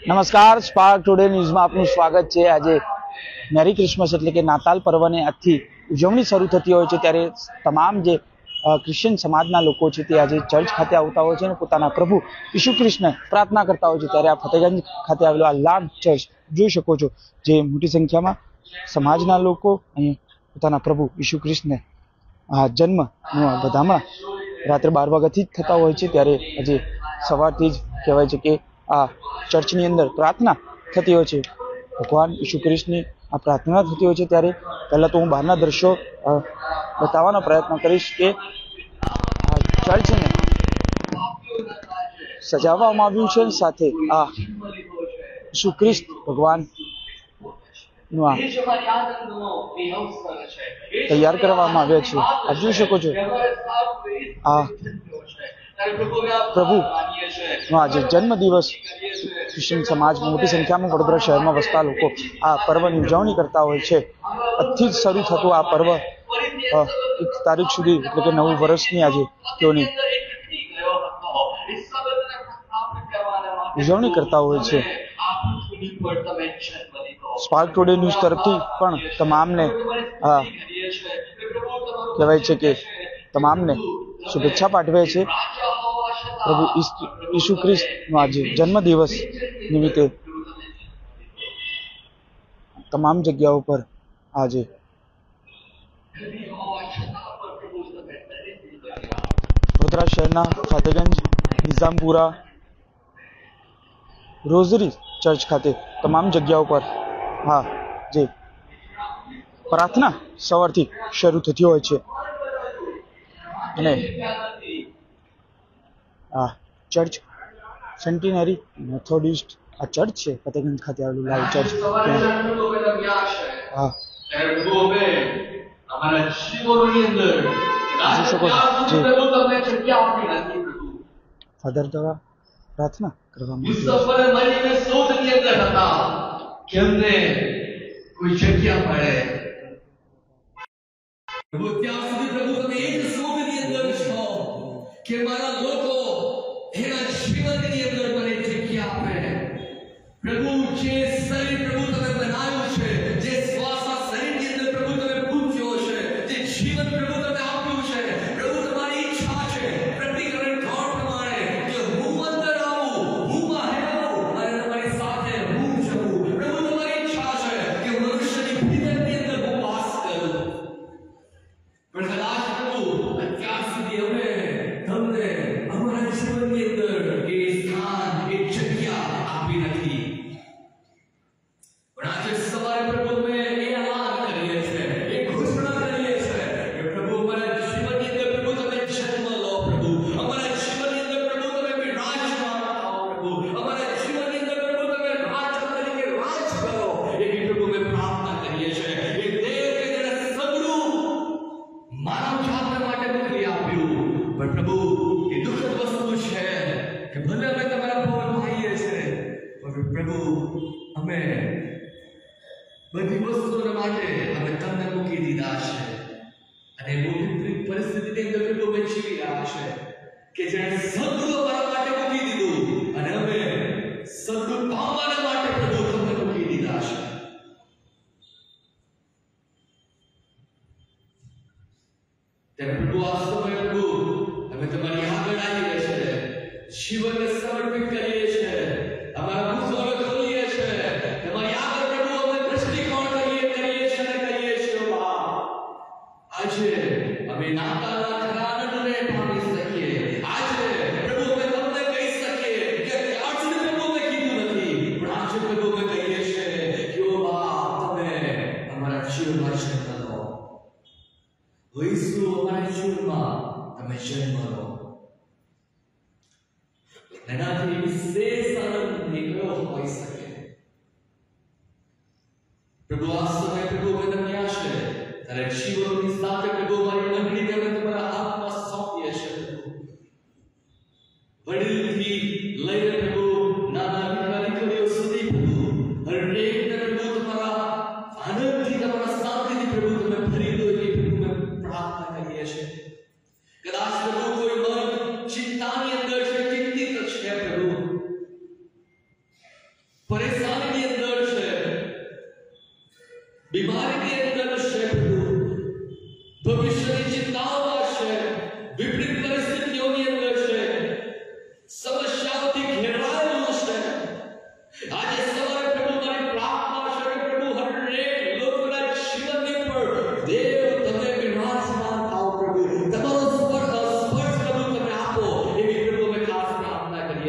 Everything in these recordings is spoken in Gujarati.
નમસ્કાર, સ્પાર્ક ટુડે ન્યૂઝમાં આપનું સ્વાગત છે। આજે મેરી ક્રિસમસ એટલે કે નાતાલ પર્વને આજથી ઉજવણી શરૂ થતી હોય છે, ત્યારે તમામ જે ક્રિશ્ચિયન સમાજના લોકો છે તે આજે ચર્ચ ખાતે આવતા હોય છે અને પોતાના પ્રભુ ઈસુ ખ્રિસ્તને પ્રાર્થના કરતા હોય છે। ત્યારે આ ફતેગંજ ખાતે આવેલો આ લાર્જ ચર્ચ જોઈ શકો છો, જે મોટી સંખ્યામાં સમાજના લોકો અહીં પોતાના પ્રભુ ઈસુ ખ્રિસ્તને આ જન્મનું બધામાં રાત્રે 12 વાગ્યાથી જ થતા હોય છે। ત્યારે આજે સવારથી જ કહેવાય છે કે આ ચર્ચની અંદર પ્રાર્થના થતી હોય છે, ભગવાન ઈસુ ખ્રિસ્તની આ પ્રાર્થના થતી હોય છે। ત્યારે પહેલાં તો હું બહારના દ્રશ્યો બતાવવાનો પ્રયત્ન કરીશ કે આ ચર્ચને સજાવવામાં આવ્યું છે, સાથે આ ઈસુ ખ્રિસ્ત ભગવાનનું આ તૈયાર કરવામાં આવ્યા છે। આપ જોઈ શકો છો આ પ્રભુ આજે જન્મ દિવસ ક્રિશ્ચિયન સમાજમાં મોટી સંખ્યામાં વડોદરા શહેરમાં વસતા લોકો આ પર્વની ઉજવણી કરતા હોય છે। આજથી જ શરૂ થતું આ પર્વ 1 તારીખ સુધી એટલે કે 9 વર્ષની આજે તેઓની ઉજવણી કરતા હોય છે। સ્પાર્ક ટુડે ન્યૂઝ તરફથી પણ તમામને કહેવાય છે કે તમામને શુભેચ્છા પાઠવે છે। પ્રભુ ઈસુ ખ્રિસ્તનો આજે જન્મદિવસ નિમિત્તે તમામ જગ્યાઓ પર આજે વડોદરા શહેરના ફતેગંજ, નિઝામપુરા, રોઝરી ચર્ચ ખાતે તમામ જગ્યાઓ પર હા જે પ્રાર્થના સવારથી શરૂ થતી હોય છે અને આ ચર્ચ સેન્ટિનરી મેથોડિસ્ટ આ ચર્ચ છે ફતેગંજ ખાતે આવેલું લાઈવ ચર્ચ। હા ફાધર દ્વારા પ્રાર્થના કરવામાં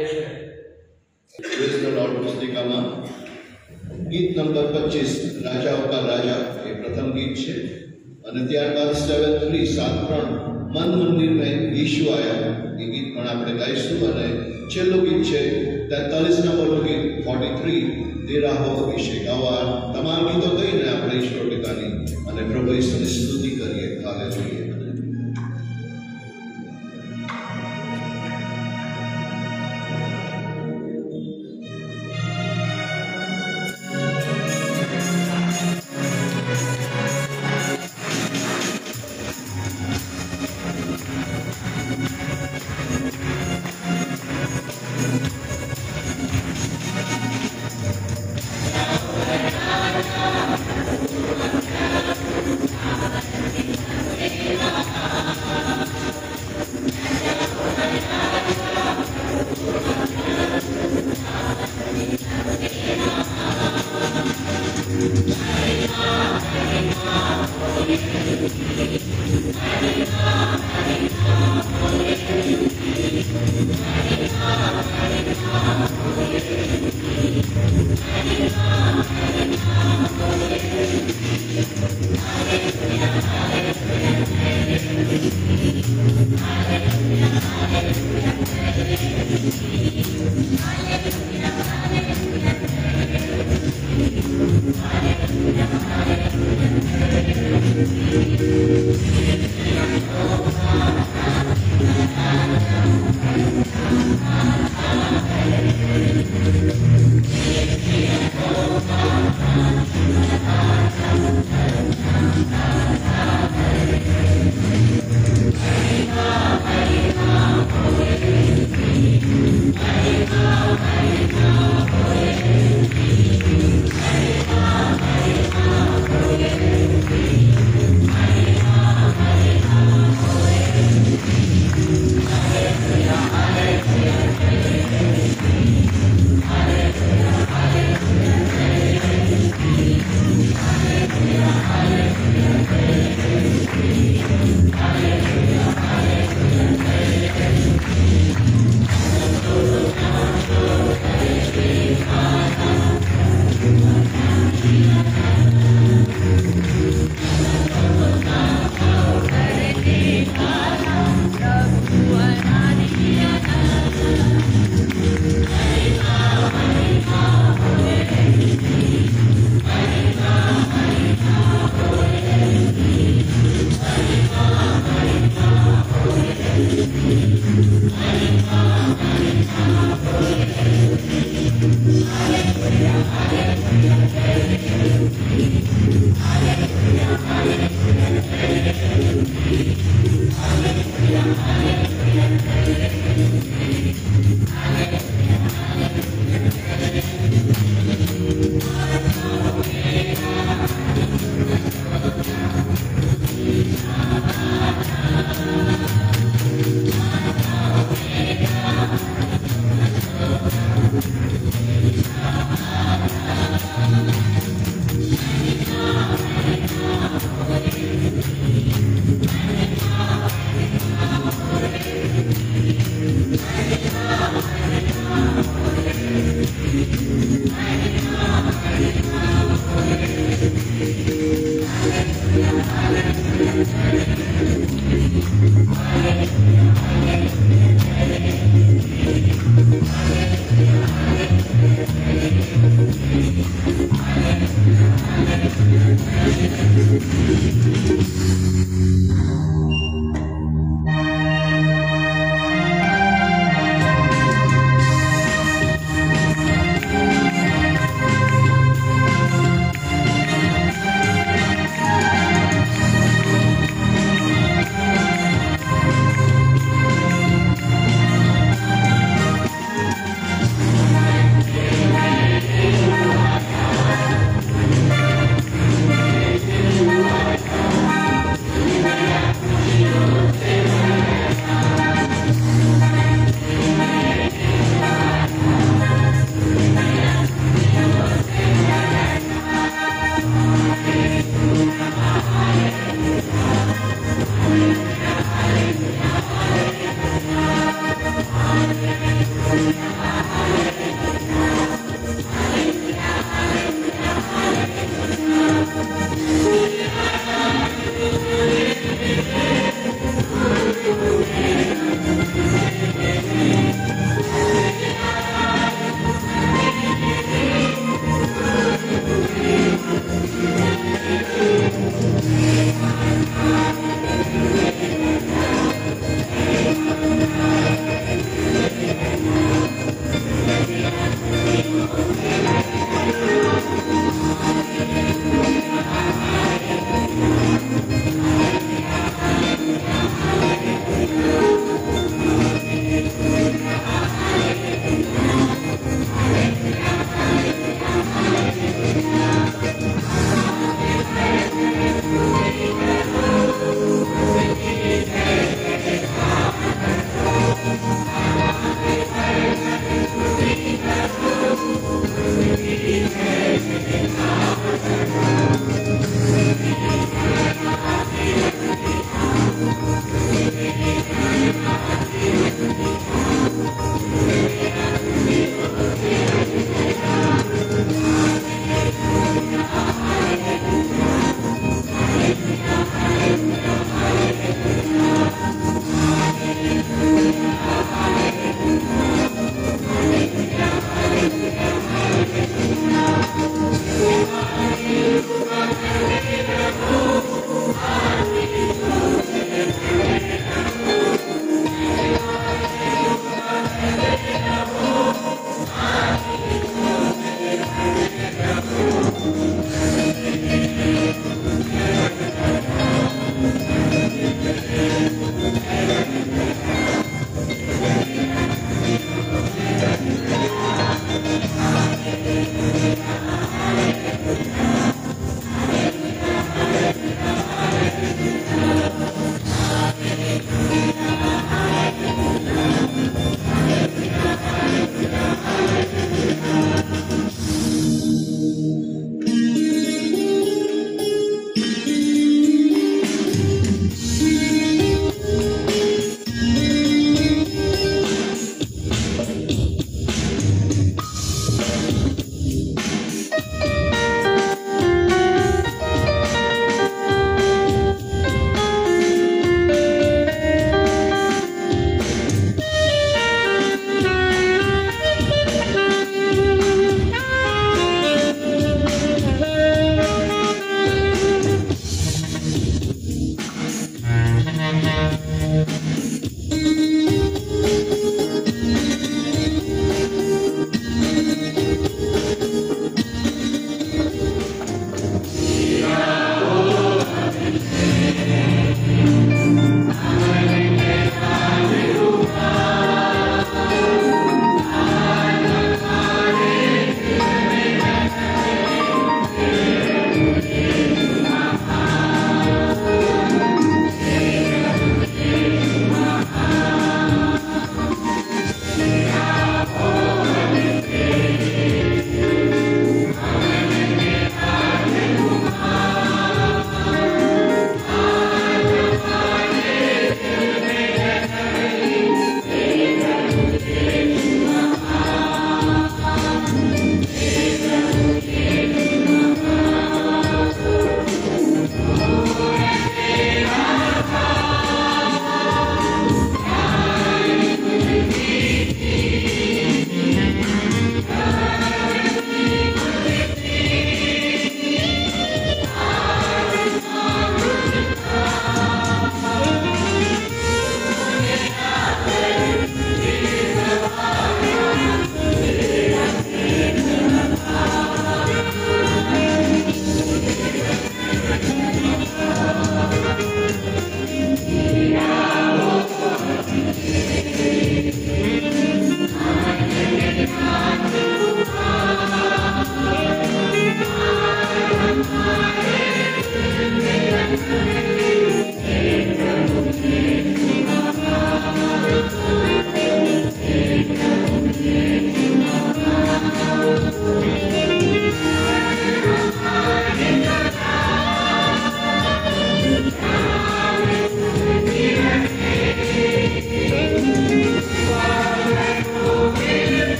પ્રેઝ ધ લોર્ડ પુસ્તિકામાં ગીત નંબર 25 રાજાઓ કા રાજા એ પ્રથમ ગીત છે અને ત્યારબાદ 7-3 મન મંદિર મેં યીશુ આયા એ ગીત પણ આપણે ગાઈશું અને છેલ્લું ગીત છે 43 નંબરનું ગીત 43 તેરા હો અભિષેક. આવા તમામ ગીતો કહીને આપણે ઈશ્વર પિતાની અને પ્રભુ ઈસુની સ્તુતિ કરીએ. હાલેલુયા. Amen.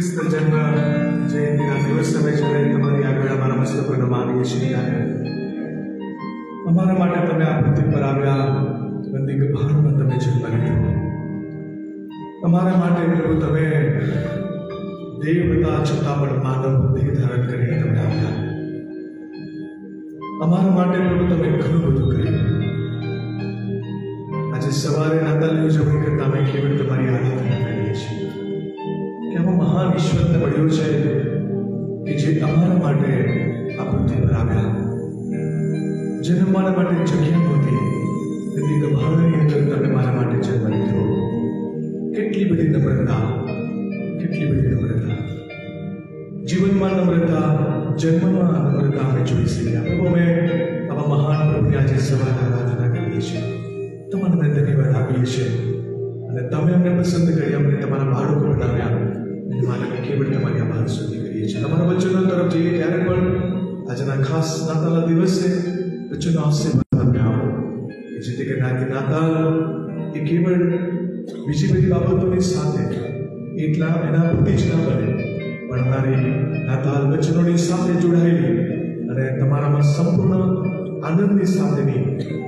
ખ્રિસ્ત જન્મ જયંતિના દિવસ તમે જ્યારે તમારી આગળ અમારા મસ્તકો નમાવીએ છીએ ત્યારે અમારા માટે તમે આ પૃથ્વી પર આવ્યા, બંદી ગભારમાં તમે જન્મ લીધો. અમારા માટે પ્રભુ તમે દેવ હતા છતાં પણ માનવ દેહ ધારણ કરીને તમે આવ્યા. અમારા માટે પ્રભુ તમે ઘણું બધું કર્યું. આજે સવારે નાતાલની ઉજવણી કરતા અમે કેવળ તમારી આરાધના કરીએ છીએ કે આવો મહાન ઈશ્વરને મળ્યો છે કે જે અમારા માટે આ પૃથ્વી પર આવ્યા, જેને અમારા માટે જગ્યા નહોતી તેથી ગભારની અંદર તમે મારા માટે જન્મ લીધો. કેટલી બધી નમ્રતા, કેટલી બધી નમ્રતા, જીવનમાં નમ્રતા, જન્મમાં નમ્રતા અમે જોઈ શક્યા. પ્રભુ અમે આવા મહાન પ્રભુની આજે સવારે આરાધના કરીએ છીએ, તમારા અમને ધન્યવાદ આપીએ છીએ અને તમે અમને પસંદ કરી અમને તમારા બાળકો બનાવ્યા અને માટે કેવળ તમારી આભાર સ્તુતિ કરીએ છીએ. તમારા વચનો તરફ જઈએ ત્યારે પણ આજના ખાસ નાતાલના દિવસે વચનો આશીર્વાદ અમને આપો કે જેથી કરીને નાતાલ એ કેવળ બીજી બધી બાબતોની સાથે એટલા એના પૂરતી જ ના બને પણ તારી નાતાલ વચનોની સાથે જોડાયેલી અને તમારામાં સંપૂર્ણ આનંદની સાથેની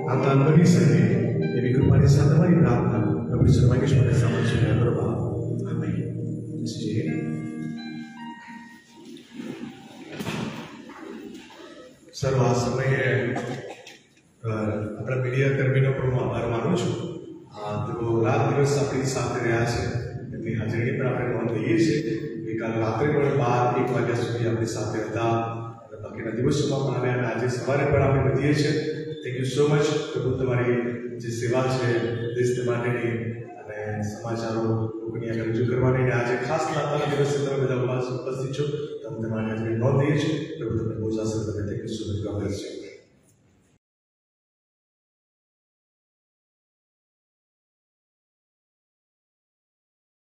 નાતાલ બની શકે એવી કૃપાની સાથે મારી પ્રાર્થના પ્રભુ સર્વાંગેશ માટે સમજશે કરવા. આમેન. સર, આ સમયે આપણા મીડિયા કર્મીનો પણ હું આભાર માનું છું. તો રાત દિવસ આપણી સાથે રહ્યા છે એમની હાજરીની પણ આપણે નોંધ લઈએ છીએ. ગઈકાલે રાત્રે પણ 12-1 વાગ્યા સુધી આપણી સાથે હતા અને બાકીના દિવસોમાં પણ આવ્યા અને આજે સવારે પણ આપણે વધીએ છીએ. થેન્ક યુ સો મચ પ્રભુ, તમારી જે સેવા છે દેશ માટેની અને સમાચારો લોકોની આગળ રજૂ કરવાની, આજે ખાસ નાતાલના દિવસે તમે બધા ઉપસ્થિત છો, તમે તમારી હાજરી નોંધ લઈએ છીએ. પ્રભુ તમને બહુ